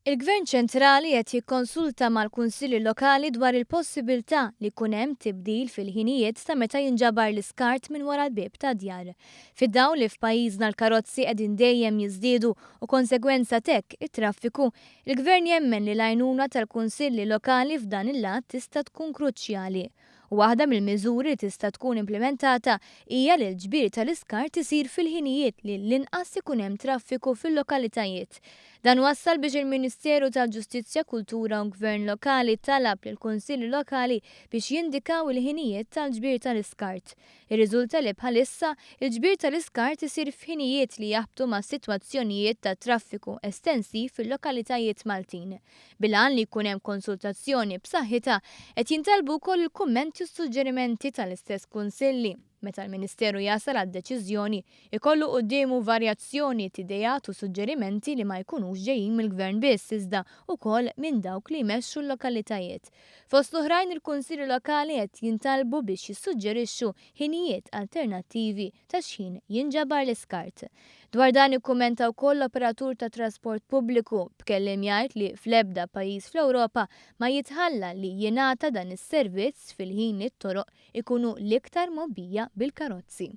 Il-Gvern ċentrali qed jikkonsulta mal-kunsilli lokali dwar il-possibilità li jkun hemm tibdil fil-ħinijiet ta' meta jinġabar l-iskart minn wara l-bieb ta' djar. Fid-dawl li f'pajjiżna l-karozzi qegħdin dejjem jiżdiedu u konsegwenza hekk it-traffiku, il-Gvern jemmen li l-għajnuna tal-kunsilli lokali f'dan il-lat tista' tkun kruċjali. Waħda mill-miżuri li tista' tkun implementata hija li l-ġbir tal-iskart isir fil-ħinijiet li l-inqas ikun hemm traffiku fil-lokalitajiet. Dan wassal biex il-Ministeru tal-Ġustizzja, Kultura u Gvern Lokali talab lill-Kunsilli Lokali biex jindikaw il-ħinijiet tal-ġbir tal-iskart. Ir-riżulta li bħalissa il-ġbir tal-iskart isir f'ħinijiet li jaħbtu ma' sitwazzjonijiet ta' traffiku estensiv fil-lokalitajiet Maltin. Bil-għan li jkun hemm konsultazzjoni b'saħħitha qed jintalbu wkoll il-kummenti u suġġerimenti tal-istess kunsilli. Meta l-Ministeru jasal għad-deċiżjoni, ikollu qudiemu varjazzjoni t'idejat u suġġerimenti li ma jkunux ġejjin mill-Gvern biss iżda wkoll minn dawk li jmexxu l-lokalitajiet. Fost l-oħrajn il-Kunsilli Lokali qed jintalbu biex jissuġġerixxu ħinijiet alternattivi ta' x'ħin jinġabar l-iskart. Dwar dan ikkummenta wkoll l-operatur ta' trasport pubbliku b'kellim jgħid li fl-ebda pajjiż fl-Ewropa ma jitħalla li jingħata dan is-servizz fil-ħin li t-toroq ikunu l-iktar mogħbija bil-karozzi.